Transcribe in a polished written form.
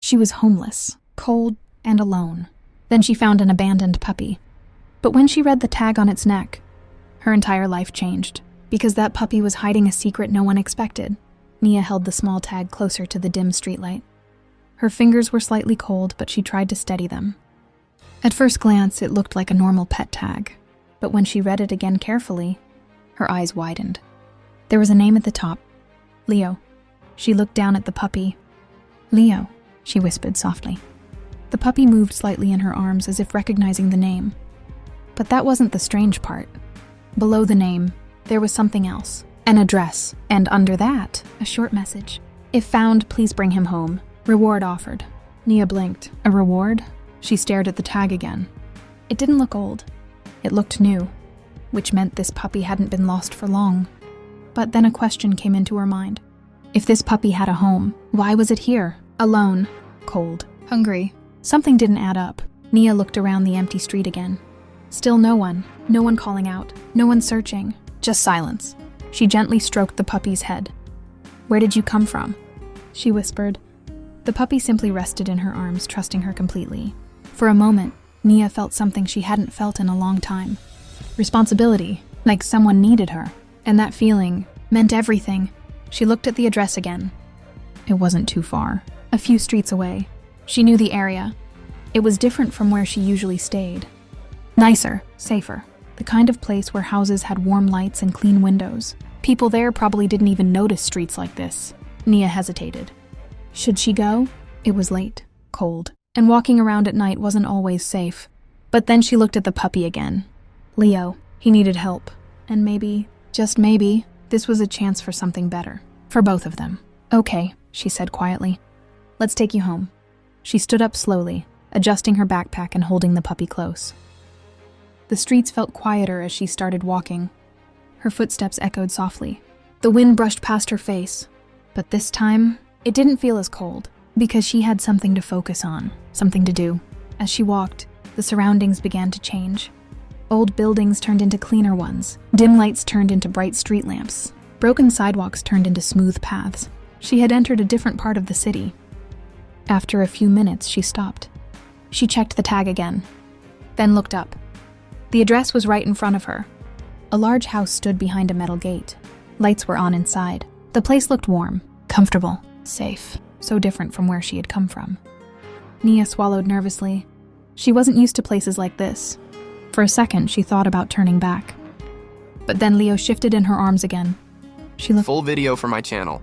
She was homeless, cold, and alone. Then she found an abandoned puppy. But when she read the tag on its neck, her entire life changed, because that puppy was hiding a secret no one expected. Nia held the small tag closer to the dim streetlight. Her fingers were slightly cold, but she tried to steady them. At first glance, it looked like a normal pet tag, but when she read it again carefully, her eyes widened. There was a name at the top, Leo. She looked down at the puppy. Leo, she whispered softly. The puppy moved slightly in her arms as if recognizing the name. But that wasn't the strange part. Below the name, there was something else, an address, and under that, a short message. If found, please bring him home. Reward offered. Nia blinked. A reward? She stared at the tag again. It didn't look old. It looked new, which meant this puppy hadn't been lost for long. But then a question came into her mind. If this puppy had a home, why was it here? Alone, cold, hungry. Something didn't add up. Nia looked around the empty street again. Still no one calling out, no one searching, just silence. She gently stroked the puppy's head. Where did you come from? She whispered. The puppy simply rested in her arms, trusting her completely. For a moment, Nia felt something she hadn't felt in a long time. Responsibility, like someone needed her. And that feeling meant everything. She looked at the address again. It wasn't too far, a few streets away. She knew the area. It was different from where she usually stayed. Nicer, safer, the kind of place where houses had warm lights and clean windows. People there probably didn't even notice streets like this. Nia hesitated. Should she go? It was late, cold, and walking around at night wasn't always safe. But then she looked at the puppy again. Leo, he needed help. And maybe, just maybe, this was a chance for something better. For both of them. Okay, she said quietly. Let's take you home. She stood up slowly, adjusting her backpack and holding the puppy close. The streets felt quieter as she started walking. Her footsteps echoed softly. The wind brushed past her face, but this time, it didn't feel as cold, because she had something to focus on, something to do. As she walked, the surroundings began to change. Old buildings turned into cleaner ones. Dim lights turned into bright street lamps. Broken sidewalks turned into smooth paths. She had entered a different part of the city. After a few minutes, she stopped. She checked the tag again, then looked up. The address was right in front of her. A large house stood behind a metal gate. Lights were on inside. The place looked warm, comfortable, safe, so different from where she had come from. Nia swallowed nervously. She wasn't used to places like this. For a second, she thought about turning back. But then Leo shifted in her arms again. She looked. Full video for my channel.